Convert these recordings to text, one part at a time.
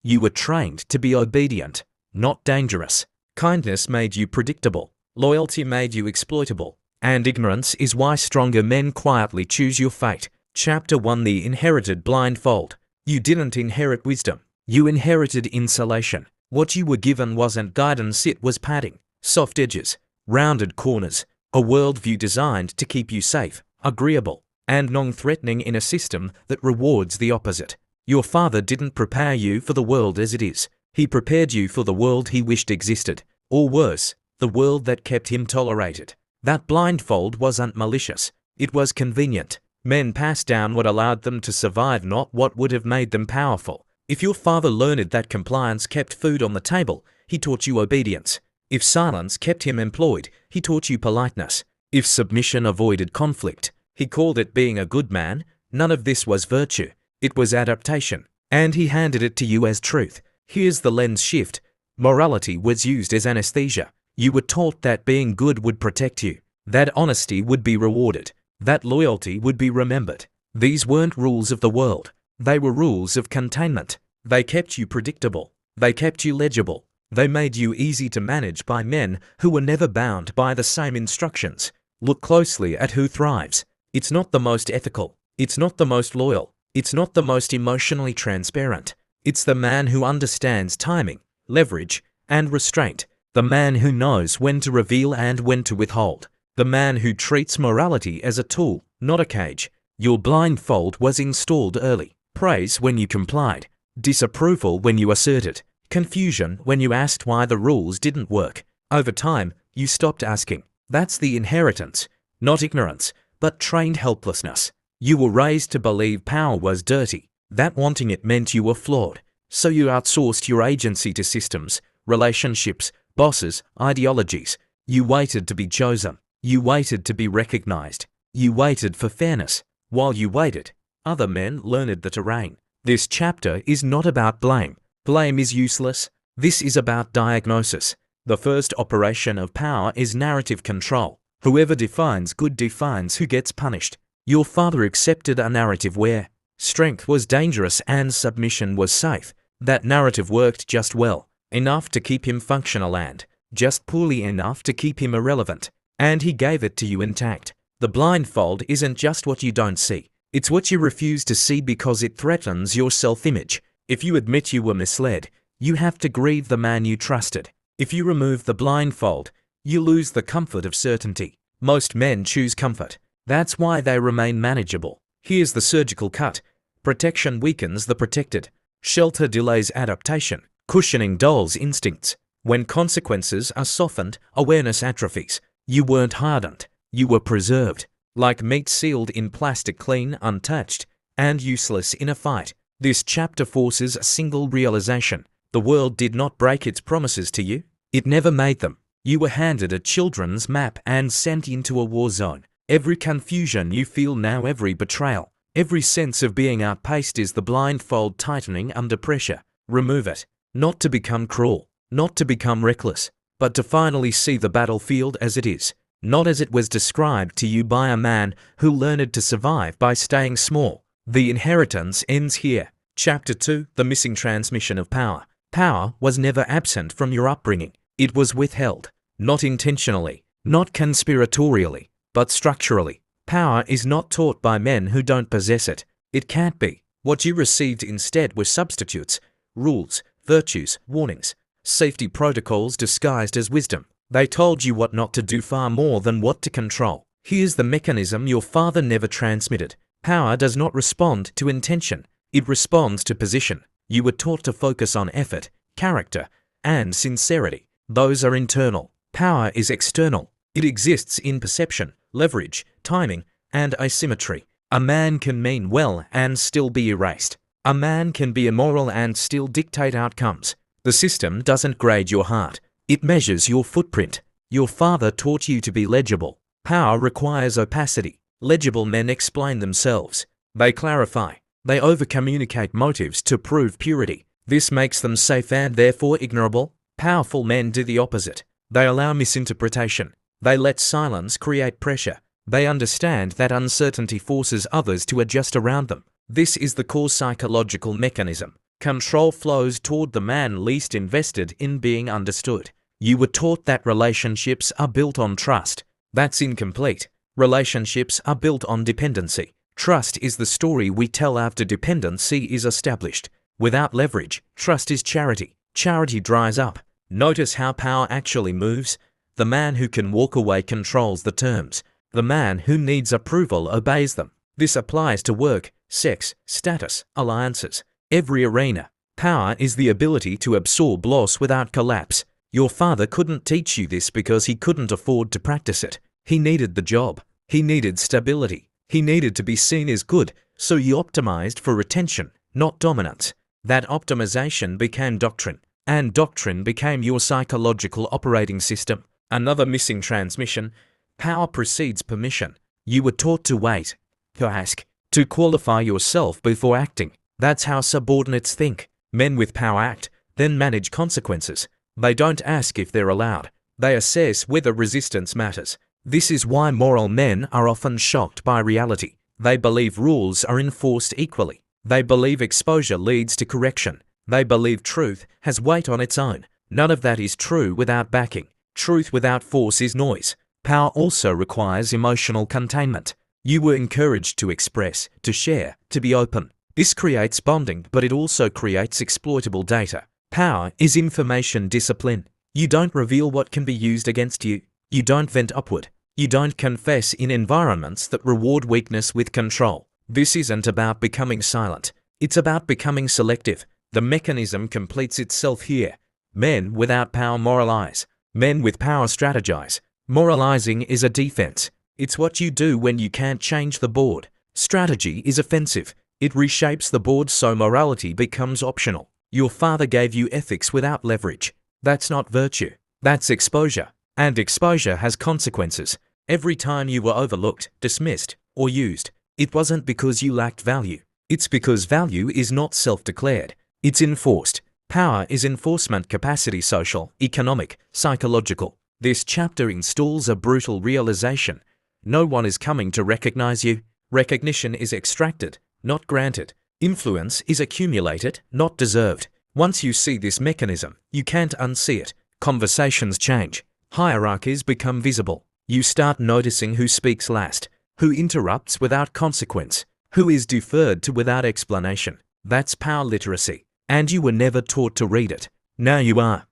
You were trained to be obedient, not dangerous. Kindness made you predictable. Loyalty made you exploitable. And ignorance is why stronger men quietly choose your fate. Chapter 1: The Inherited Blindfold. You didn't inherit wisdom. You inherited insulation. What you were given wasn't guidance, it was padding. Soft edges, rounded corners, a worldview designed to keep you safe, agreeable, and non-threatening in a system that rewards the opposite. Your father didn't prepare you for the world as it is. He prepared you for the world he wished existed. Or worse, the world that kept him tolerated. That blindfold wasn't malicious. It was convenient. Men passed down what allowed them to survive, not what would have made them powerful. If your father learned that compliance kept food on the table, he taught you obedience. If silence kept him employed, he taught you politeness. If submission avoided conflict, he called it being a good man. None of this was virtue. It was adaptation. And he handed it to you as truth. Here's the lens shift. Morality was used as anesthesia. You were taught that being good would protect you, that honesty would be rewarded, that loyalty would be remembered. These weren't rules of the world. They were rules of containment. They kept you predictable. They kept you legible. They made you easy to manage by men who were never bound by the same instructions. Look closely at who thrives. It's not the most ethical. It's not the most loyal. It's not the most emotionally transparent. It's the man who understands timing, leverage, and restraint. The man who knows when to reveal and when to withhold. The man who treats morality as a tool, not a cage. Your blindfold was installed early. Praise when you complied. Disapproval when you asserted. Confusion when you asked why the rules didn't work. Over time, you stopped asking. That's the inheritance. Not ignorance, but trained helplessness. You were raised to believe power was dirty. That wanting it meant you were flawed. So you outsourced your agency to systems, relationships, bosses, ideologies. You waited to be chosen. You waited to be recognized. You waited for fairness. While you waited, other men learned the terrain. This chapter is not about blame. Blame is useless. This is about diagnosis. The first operation of power is narrative control. Whoever defines good defines who gets punished. Your father accepted a narrative where strength was dangerous and submission was safe. That narrative worked just well, enough to keep him functional and just poorly enough to keep him irrelevant. And he gave it to you intact. The blindfold isn't just what you don't see. It's what you refuse to see because it threatens your self-image. If you admit you were misled, you have to grieve the man you trusted. If you remove the blindfold, you lose the comfort of certainty. Most men choose comfort. That's why they remain manageable. Here's the surgical cut. Protection weakens the protected. Shelter delays adaptation. Cushioning dulls instincts. When consequences are softened, awareness atrophies. You weren't hardened. You were preserved. Like meat sealed in plastic, clean, untouched, and useless in a fight. This chapter forces a single realization. The world did not break its promises to you. It never made them. You were handed a children's map and sent into a war zone. Every confusion you feel now, every betrayal, every sense of being outpaced is the blindfold tightening under pressure. Remove it. Not to become cruel, not to become reckless, but to finally see the battlefield as it is. Not as it was described to you by a man who learned to survive by staying small. The inheritance ends here. Chapter 2: The Missing Transmission of Power. Power was never absent from your upbringing. It was withheld. Not intentionally, not conspiratorially, but structurally. Power is not taught by men who don't possess it. It can't be. What you received instead were substitutes, rules, virtues, warnings, safety protocols disguised as wisdom. They told you what not to do far more than what to control. Here's the mechanism your father never transmitted. Power does not respond to intention. It responds to position. You were taught to focus on effort, character, and sincerity. Those are internal. Power is external. It exists in perception, leverage, timing, and asymmetry. A man can mean well and still be erased. A man can be immoral and still dictate outcomes. The system doesn't grade your heart. It measures your footprint. Your father taught you to be legible. Power requires opacity. Legible men explain themselves. They clarify. They over-communicate motives to prove purity. This makes them safe and therefore ignorable. Powerful men do the opposite. They allow misinterpretation. They let silence create pressure. They understand that uncertainty forces others to adjust around them. This is the core psychological mechanism. Control flows toward the man least invested in being understood. You were taught that relationships are built on trust. That's incomplete. Relationships are built on dependency. Trust is the story we tell after dependency is established. Without leverage, trust is charity. Charity dries up. Notice how power actually moves. The man who can walk away controls the terms. The man who needs approval obeys them. This applies to work, sex, status, alliances. Every arena. Power is the ability to absorb loss without collapse. Your father couldn't teach you this because he couldn't afford to practice it. He needed the job. He needed stability. He needed to be seen as good, so he optimized for retention, not dominance. That optimization became doctrine, and doctrine became your psychological operating system. Another missing transmission. Power precedes permission. You were taught to wait, to ask, to qualify yourself before acting. That's how subordinates think. Men with power act, then manage consequences. They don't ask if they're allowed. They assess whether resistance matters. This is why moral men are often shocked by reality. They believe rules are enforced equally. They believe exposure leads to correction. They believe truth has weight on its own. None of that is true without backing. Truth without force is noise. Power also requires emotional containment. You were encouraged to express, to share, to be open. This creates bonding, but it also creates exploitable data. Power is information discipline. You don't reveal what can be used against you. You don't vent upward. You don't confess in environments that reward weakness with control. This isn't about becoming silent. It's about becoming selective. The mechanism completes itself here. Men without power moralize. Men with power strategize. Moralizing is a defense. It's what you do when you can't change the board. Strategy is offensive. It reshapes the board so morality becomes optional. Your father gave you ethics without leverage. That's not virtue. That's exposure. And exposure has consequences. Every time you were overlooked, dismissed, or used, it wasn't because you lacked value. It's because value is not self-declared. It's enforced. Power is enforcement capacity, social, economic, psychological. This chapter installs a brutal realization. No one is coming to recognize you. Recognition is extracted, not granted. Influence is accumulated, not deserved. Once you see this mechanism, you can't unsee it. Conversations change. Hierarchies become visible. You start noticing who speaks last, who interrupts without consequence, who is deferred to without explanation. That's power literacy. And you were never taught to read it. Now you are.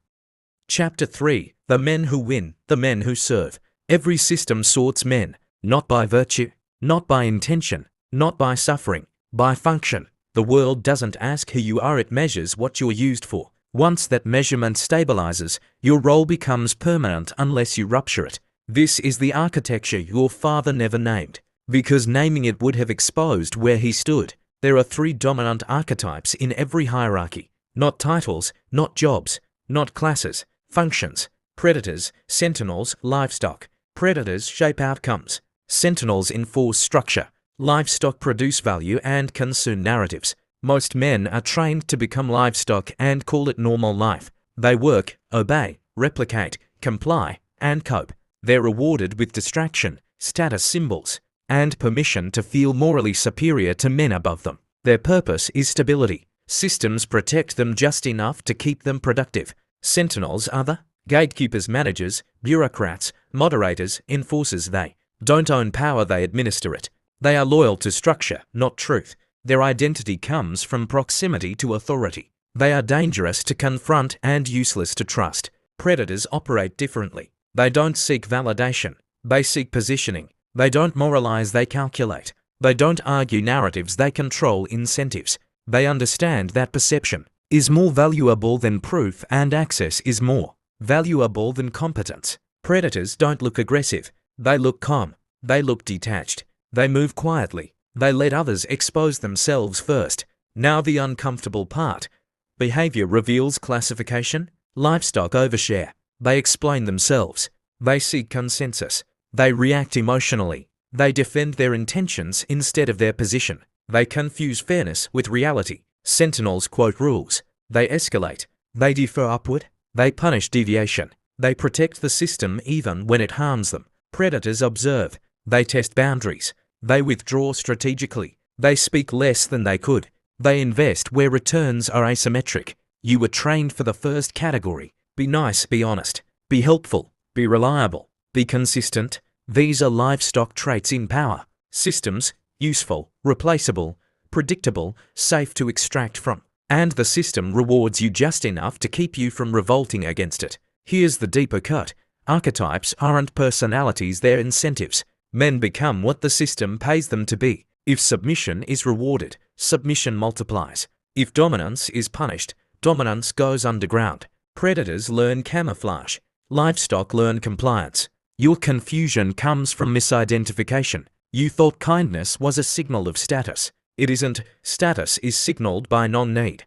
Chapter 3. The men who win, the men who serve. Every system sorts men, not by virtue, not by intention, not by suffering, by function. The world doesn't ask who you are, it measures what you're used for. Once that measurement stabilizes, your role becomes permanent unless you rupture it. This is the architecture your father never named, because naming it would have exposed where he stood. There are 3 dominant archetypes in every hierarchy. Not titles, not jobs, not classes, functions. Predators, sentinels, livestock. Predators shape outcomes. Sentinels enforce structure. Livestock produce value and consume narratives. Most men are trained to become livestock and call it normal life. They work, obey, replicate, comply, and cope. They're rewarded with distraction, status symbols, and permission to feel morally superior to men above them. Their purpose is stability. Systems protect them just enough to keep them productive. Sentinels are the gatekeepers, managers, bureaucrats, moderators, enforcers. They don't own power, they administer it. They are loyal to structure, not truth. Their identity comes from proximity to authority. They are dangerous to confront and useless to trust. Predators operate differently. They don't seek validation. They seek positioning. They don't moralize, they calculate. They don't argue narratives, they control incentives. They understand that perception is more valuable than proof and access is more valuable than competence. Predators don't look aggressive. They look calm. They look detached. They move quietly. They let others expose themselves first. Now the uncomfortable part. Behavior reveals classification. Livestock overshare. They explain themselves. They seek consensus. They react emotionally. They defend their intentions instead of their position. They confuse fairness with reality. Sentinels quote rules. They escalate. They defer upward. They punish deviation. They protect the system even when it harms them. Predators observe. They test boundaries. They withdraw strategically. They speak less than they could. They invest where returns are asymmetric. You were trained for the first category. Be nice, be honest, be helpful, be reliable, be consistent. These are livestock traits in power. Systems, useful, replaceable, predictable, safe to extract from. And the system rewards you just enough to keep you from revolting against it. Here's the deeper cut. Archetypes aren't personalities, they're incentives. Men become what the system pays them to be. If submission is rewarded, submission multiplies. If dominance is punished, dominance goes underground. Predators learn camouflage. Livestock learn compliance. Your confusion comes from misidentification. You thought kindness was a signal of status. It isn't. Status is signaled by non-need.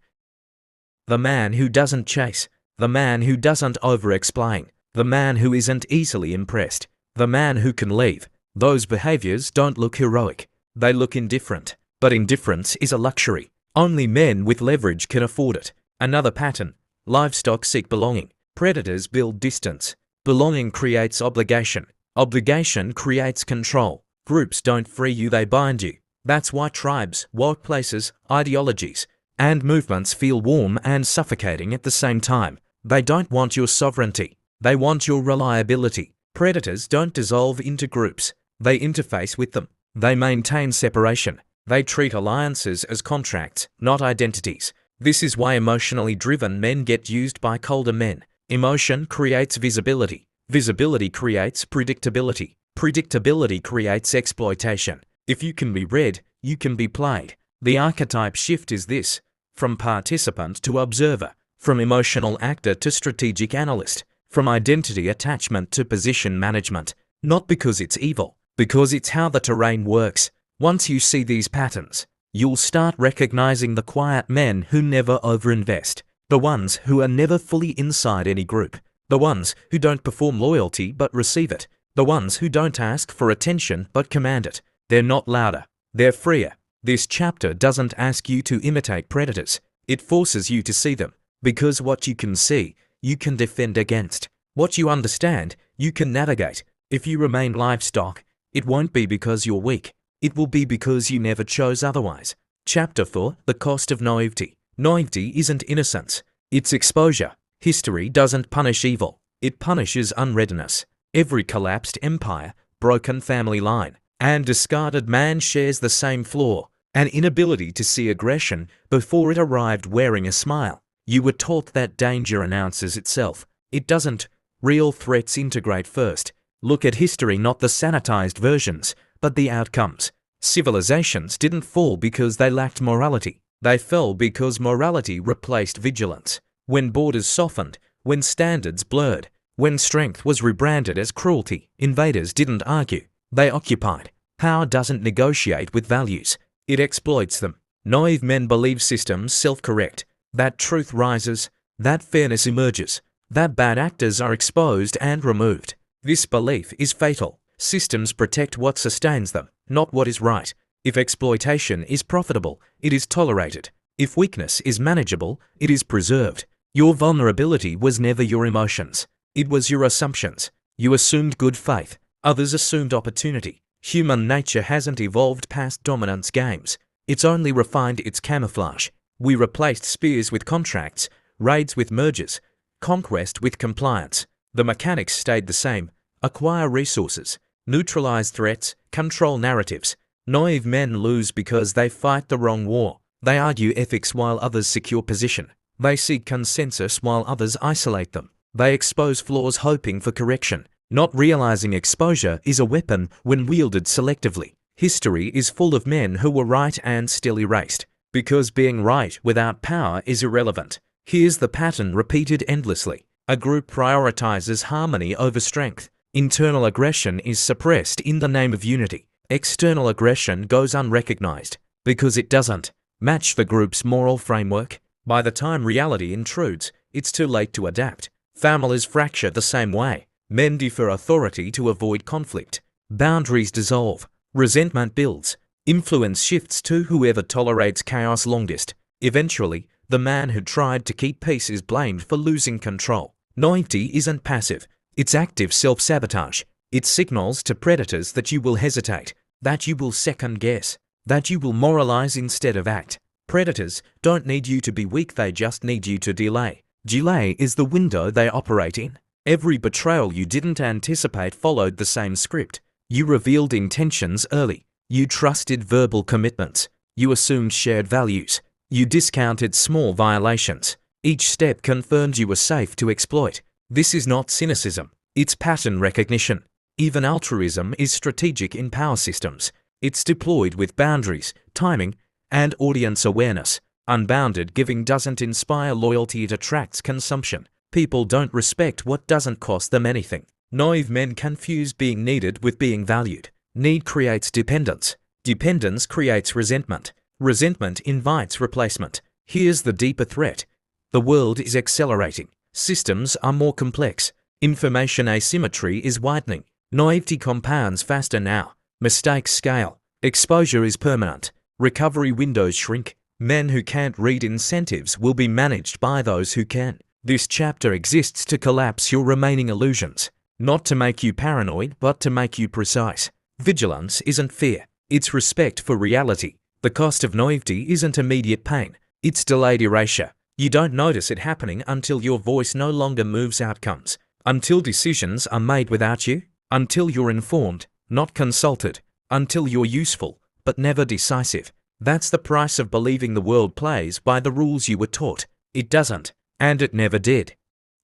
The man who doesn't chase. The man who doesn't over-explain. The man who isn't easily impressed. The man who can leave. Those behaviors don't look heroic. They look indifferent. But indifference is a luxury. Only men with leverage can afford it. Another pattern. Livestock seek belonging. Predators build distance. Belonging creates obligation. Obligation creates control. Groups don't free you, they bind you. That's why tribes, workplaces, ideologies, and movements feel warm and suffocating at the same time. They don't want your sovereignty. They want your reliability. Predators don't dissolve into groups. They interface with them. They maintain separation. They treat alliances as contracts, not identities. This is why emotionally driven men get used by colder men. Emotion creates visibility. Visibility creates predictability. Predictability creates exploitation. If you can be read, you can be played. The archetype shift is this: from participant to observer, from emotional actor to strategic analyst, from identity attachment to position management. Not because it's evil, because it's how the terrain works. Once you see these patterns, you'll start recognizing the quiet men who never overinvest, the ones who are never fully inside any group, the ones who don't perform loyalty but receive it, the ones who don't ask for attention but command it. They're not louder, they're freer. This chapter doesn't ask you to imitate predators. It forces you to see them, because what you can see, you can defend against. What you understand, you can navigate. If you remain livestock, it won't be because you're weak. It will be because you never chose otherwise. Chapter 4: The Cost of Naivety. Naivety isn't innocence, it's exposure. History doesn't punish evil, it punishes unreadiness. Every collapsed empire, broken family line, and discarded man shares the same flaw: an inability to see aggression before it arrived wearing a smile. You were taught that danger announces itself. It doesn't. Real threats integrate first. Look at history, not the sanitized versions, but the outcomes. Civilizations didn't fall because they lacked morality. They fell because morality replaced vigilance. When borders softened, when standards blurred, when strength was rebranded as cruelty, invaders didn't argue. They occupied. Power doesn't negotiate with values. It exploits them. Naive men believe systems self-correct, that truth rises, that fairness emerges, that bad actors are exposed and removed. This belief is fatal. Systems protect what sustains them, not what is right. If exploitation is profitable, it is tolerated. If weakness is manageable, it is preserved. Your vulnerability was never your emotions. It was your assumptions. You assumed good faith. Others assumed opportunity. Human nature hasn't evolved past dominance games. It's only refined its camouflage. We replaced spears with contracts, raids with mergers, conquest with compliance. The mechanics stayed the same. Acquire resources, neutralize threats, control narratives. Naive men lose because they fight the wrong war. They argue ethics while others secure position. They seek consensus while others isolate them. They expose flaws hoping for correction, not realizing exposure is a weapon when wielded selectively. History is full of men who were right and still erased, because being right without power is irrelevant. Here's the pattern repeated endlessly. A group prioritizes harmony over strength. Internal aggression is suppressed in the name of unity. External aggression goes unrecognized because it doesn't match the group's moral framework. By the time reality intrudes, it's too late to adapt. Families fracture the same way. Men defer authority to avoid conflict. Boundaries dissolve. Resentment builds. Influence shifts to whoever tolerates chaos longest. Eventually, the man who tried to keep peace is blamed for losing control. Naivety isn't passive. It's active self-sabotage. It signals to predators that you will hesitate, that you will second-guess, that you will moralize instead of act. Predators don't need you to be weak, they just need you to delay. Delay is the window they operate in. Every betrayal you didn't anticipate followed the same script. You revealed intentions early. You trusted verbal commitments. You assumed shared values. You discounted small violations. Each step confirmed you were safe to exploit. This is not cynicism. It's pattern recognition. Even altruism is strategic in power systems. It's deployed with boundaries, timing, and audience awareness. Unbounded giving doesn't inspire loyalty, it attracts consumption. People don't respect what doesn't cost them anything. Naive men confuse being needed with being valued. Need creates dependence. Dependence creates resentment. Resentment invites replacement. Here's the deeper threat. The world is accelerating. Systems are more complex. Information asymmetry is widening. Naivety compounds faster now. Mistakes scale. Exposure is permanent. Recovery windows shrink. Men who can't read incentives will be managed by those who can. This chapter exists to collapse your remaining illusions. Not to make you paranoid, but to make you precise. Vigilance isn't fear. It's respect for reality. The cost of naivety isn't immediate pain. It's delayed erasure. You don't notice it happening until your voice no longer moves outcomes. Until decisions are made without you. Until you're informed, not consulted. Until you're useful, but never decisive. That's the price of believing the world plays by the rules you were taught. It doesn't, and it never did.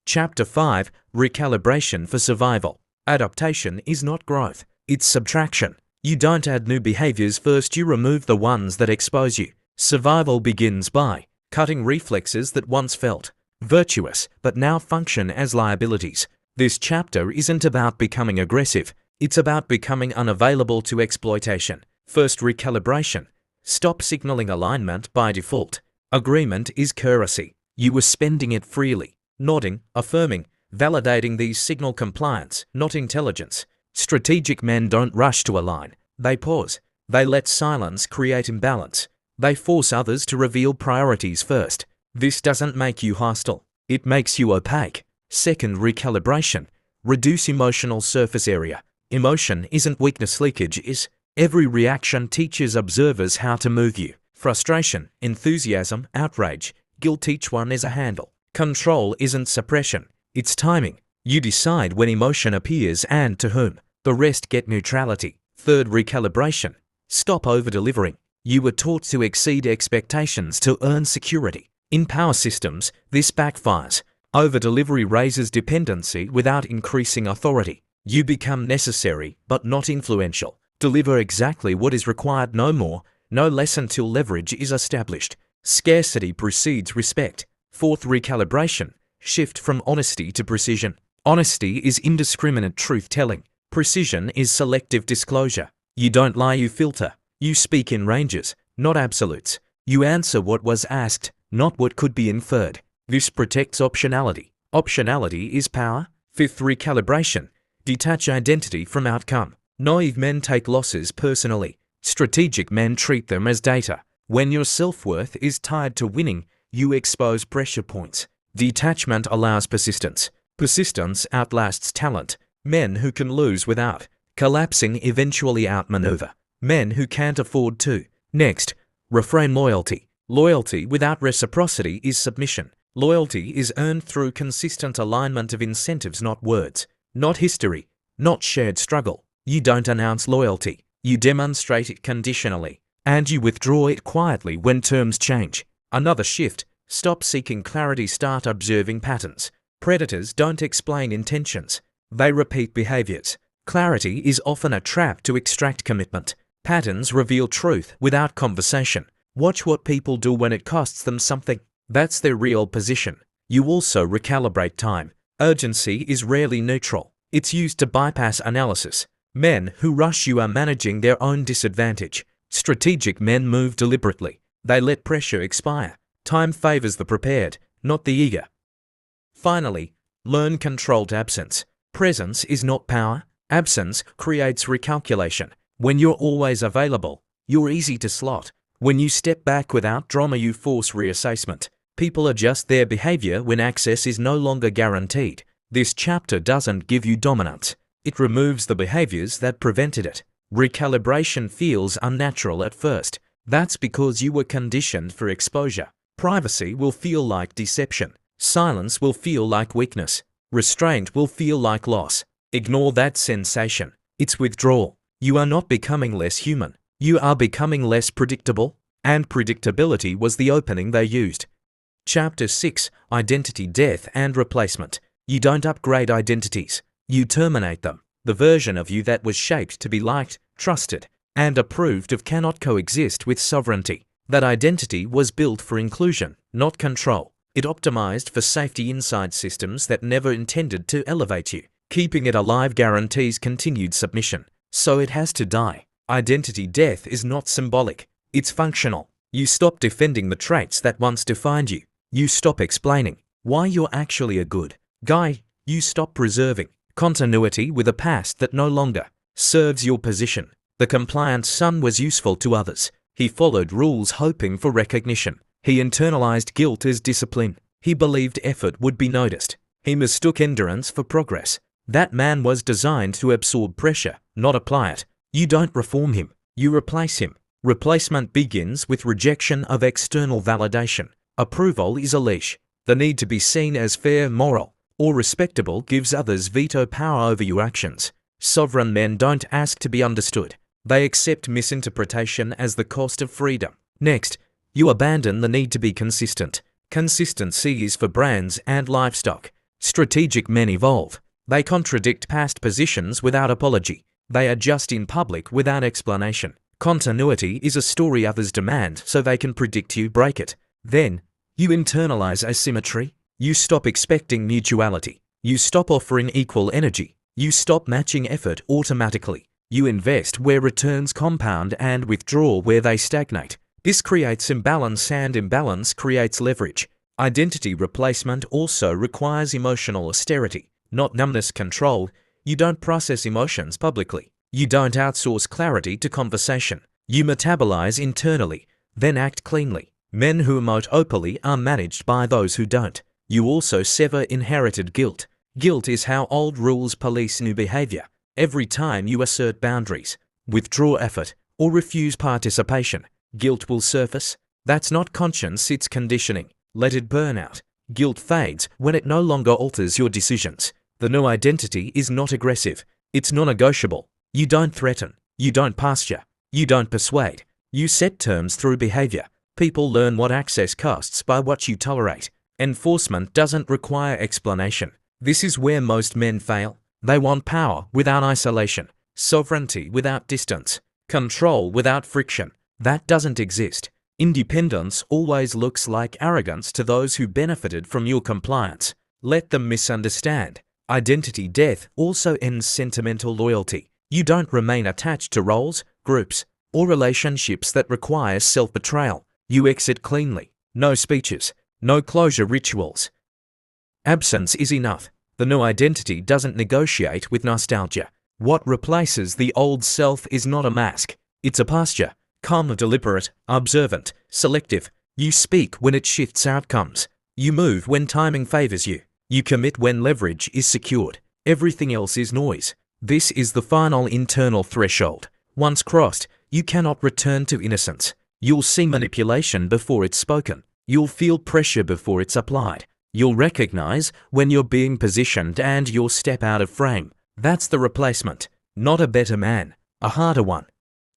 Chapter 5, Recalibration for Survival. Adaptation is not growth, it's subtraction. You don't add new behaviors first, you remove the ones that expose you. Survival begins by cutting reflexes that once felt virtuous but now function as liabilities. This chapter isn't about becoming aggressive, it's about becoming unavailable to exploitation. First, recalibration. Stop signaling alignment by default. Agreement is courtesy. You were spending it freely. Nodding, affirming, validating these signal compliance, not intelligence. Strategic men don't rush to align. They pause. They let silence create imbalance. They force others to reveal priorities first. This doesn't make you hostile. It makes you opaque. Second, recalibration. Reduce emotional surface area. Emotion isn't weakness, leakage is. Every reaction teaches observers how to move you. Frustration, enthusiasm, outrage, guilt, each one is a handle. Control isn't suppression, it's timing. You decide when emotion appears and to whom. The rest get neutrality. Third, recalibration. Stop over-delivering. You were taught to exceed expectations to earn security. In power systems, this backfires. Over-delivery raises dependency without increasing authority. You become necessary, but not influential. Deliver exactly what is required, no more, no less, until leverage is established. Scarcity precedes respect. Fourth, recalibration. Shift from honesty to precision. Honesty is indiscriminate truth-telling. Precision is selective disclosure. You don't lie, you filter. You speak in ranges, not absolutes. You answer what was asked, not what could be inferred. This protects optionality. Optionality is power. Fifth, recalibration. Detach identity from outcome. Naive men take losses personally. Strategic men treat them as data. When your self-worth is tied to winning, you expose pressure points. Detachment allows persistence. Persistence outlasts talent. Men who can lose without collapsing eventually outmaneuver men who can't afford to. Next, reframe loyalty. Loyalty without reciprocity is submission. Loyalty is earned through consistent alignment of incentives, not words, not history, not shared struggle. You don't announce loyalty. You demonstrate it conditionally, and you withdraw it quietly when terms change. Another shift. Stop seeking clarity, start observing patterns. Predators don't explain intentions. They repeat behaviors. Clarity is often a trap to extract commitment. Patterns reveal truth without conversation. Watch what people do when it costs them something. That's their real position. You also recalibrate time. Urgency is rarely neutral. It's used to bypass analysis. Men who rush you are managing their own disadvantage. Strategic men move deliberately. They let pressure expire. Time favors the prepared, not the eager. Finally, learn controlled absence. Presence is not power. Absence creates recalculation. When you're always available, you're easy to slot. When you step back without drama, you force reassessment. People adjust their behavior when access is no longer guaranteed. This chapter doesn't give you dominance. It removes the behaviors that prevented it. Recalibration feels unnatural at first. That's because you were conditioned for exposure. Privacy will feel like deception. Silence will feel like weakness. Restraint will feel like loss. Ignore that sensation. It's withdrawal. You are not becoming less human. You are becoming less predictable. And predictability was the opening they used. Chapter 6: Identity Death and Replacement. You don't upgrade identities. You terminate them. The version of you that was shaped to be liked, trusted, and approved of cannot coexist with sovereignty. That identity was built for inclusion, not control. It optimized for safety inside systems that never intended to elevate you. Keeping it alive guarantees continued submission. So it has to die. Identity death is not symbolic. It's functional. You stop defending the traits that once defined you. You stop explaining why you're actually a good guy. You stop preserving continuity with a past that no longer serves your position. The compliant son was useful to others. He followed rules hoping for recognition. He internalized guilt as discipline. He believed effort would be noticed. He mistook endurance for progress. That man was designed to absorb pressure, not apply it. You don't reform him. You replace him. Replacement begins with rejection of external validation. Approval is a leash. The need to be seen as fair, moral, or respectable gives others veto power over your actions. Sovereign men don't ask to be understood. They accept misinterpretation as the cost of freedom. Next, you abandon the need to be consistent. Consistency is for brands and livestock. Strategic men evolve. They contradict past positions without apology. They adjust in public without explanation. Continuity is a story others demand so they can predict you break it. Then, you internalize asymmetry. You stop expecting mutuality. You stop offering equal energy. You stop matching effort automatically. You invest where returns compound and withdraw where they stagnate. This creates imbalance, and imbalance creates leverage. Identity replacement also requires emotional austerity, not numbness control. You don't process emotions publicly. You don't outsource clarity to conversation. You metabolize internally, then act cleanly. Men who emote openly are managed by those who don't. You also sever inherited guilt. Guilt is how old rules police new behavior. Every time you assert boundaries, withdraw effort, or refuse participation, guilt will surface. That's not conscience, it's conditioning. Let it burn out. Guilt fades when it no longer alters your decisions. The new identity is not aggressive. It's non-negotiable. You don't threaten. You don't pasture. You don't persuade. You set terms through behavior. People learn what access costs by what you tolerate. Enforcement doesn't require explanation. This is where most men fail. They want power without isolation, sovereignty without distance, control without friction. That doesn't exist. Independence always looks like arrogance to those who benefited from your compliance. Let them misunderstand. Identity death also ends sentimental loyalty. You don't remain attached to roles, groups, or relationships that require self-betrayal. You exit cleanly. No speeches, no closure rituals. Absence is enough. The new identity doesn't negotiate with nostalgia. What replaces the old self is not a mask. It's a posture. Calm, deliberate, observant, selective. You speak when it shifts outcomes. You move when timing favors you. You commit when leverage is secured. Everything else is noise. This is the final internal threshold. Once crossed, you cannot return to innocence. You'll see manipulation before it's spoken. You'll feel pressure before it's applied. You'll recognize when you're being positioned and you'll step out of frame. That's the replacement. Not a better man, a harder one.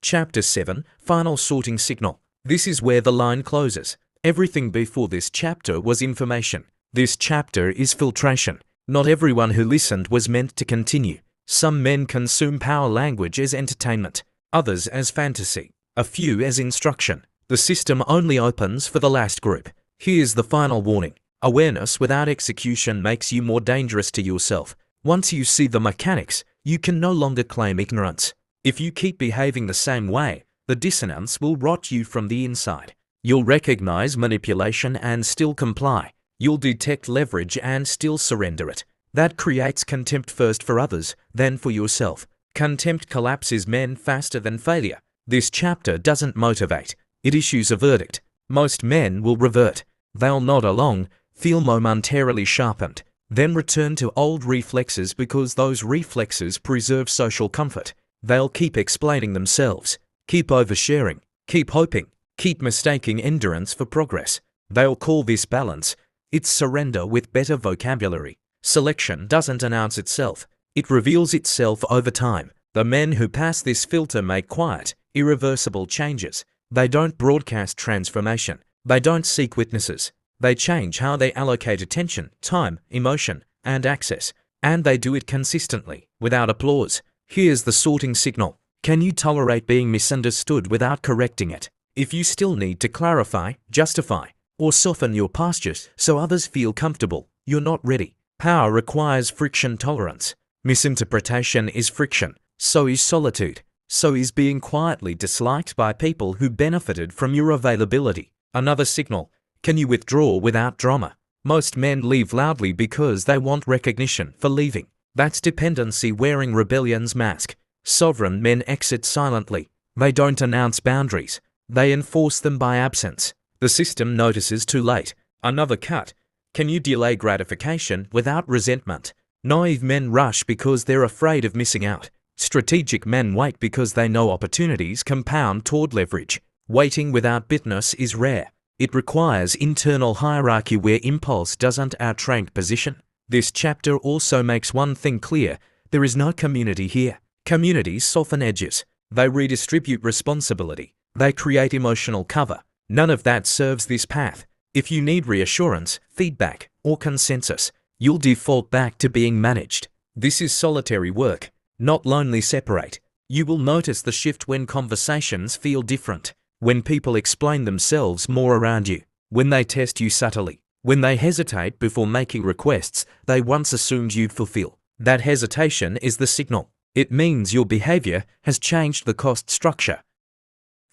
Chapter 7: Final Sorting Signal. This is where the line closes. Everything before this chapter was information. This chapter is filtration. Not everyone who listened was meant to continue. Some men consume power language as entertainment, others as fantasy, a few as instruction. The system only opens for the last group. Here's the final warning. Awareness without execution makes you more dangerous to yourself. Once you see the mechanics, you can no longer claim ignorance. If you keep behaving the same way, the dissonance will rot you from the inside. You'll recognize manipulation and still comply. You'll detect leverage and still surrender it. That creates contempt, first for others, then for yourself. Contempt collapses men faster than failure. This chapter doesn't motivate. It issues a verdict. Most men will revert. They'll nod along, feel momentarily sharpened, then return to old reflexes because those reflexes preserve social comfort. They'll keep explaining themselves, keep oversharing, keep hoping, keep mistaking endurance for progress. They'll call this balance. It's surrender with better vocabulary. Selection doesn't announce itself. It reveals itself over time. The men who pass this filter make quiet, irreversible changes. They don't broadcast transformation. They don't seek witnesses. They change how they allocate attention, time, emotion, and access. And they do it consistently, without applause. Here's the sorting signal. Can you tolerate being misunderstood without correcting it? If you still need to clarify, justify, or soften your postures so others feel comfortable, you're not ready. Power requires friction tolerance. Misinterpretation is friction. So is solitude. So is being quietly disliked by people who benefited from your availability. Another signal. Can you withdraw without drama? Most men leave loudly because they want recognition for leaving. That's dependency wearing rebellion's mask. Sovereign men exit silently. They don't announce boundaries. They enforce them by absence. The system notices too late. Another cut. Can you delay gratification without resentment? Naive men rush because they're afraid of missing out. Strategic men wait because they know opportunities compound toward leverage. Waiting without bitterness is rare. It requires internal hierarchy where impulse doesn't outrank position. This chapter also makes one thing clear. There is no community here. Communities soften edges. They redistribute responsibility. They create emotional cover. None of that serves this path. If you need reassurance, feedback, or consensus, you'll default back to being managed. This is solitary work, not lonely separate. You will notice the shift when conversations feel different, when people explain themselves more around you, when they test you subtly, when they hesitate before making requests they once assumed you'd fulfill. That hesitation is the signal. It means your behavior has changed the cost structure.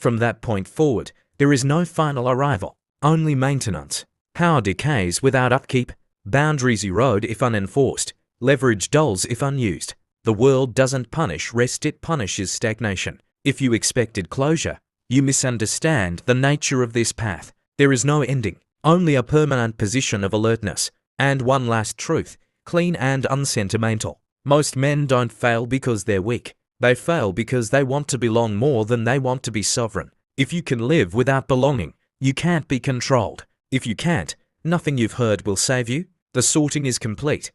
From that point forward, there is no final arrival, only maintenance. Power decays without upkeep. Boundaries erode if unenforced. Leverage dulls if unused. The world doesn't punish rest, it punishes stagnation. If you expected closure, you misunderstand the nature of this path. There is no ending, only a permanent position of alertness. And one last truth, clean and unsentimental. Most men don't fail because they're weak. They fail because they want to belong more than they want to be sovereign. If you can live without belonging, you can't be controlled. If you can't, nothing you've heard will save you. The sorting is complete.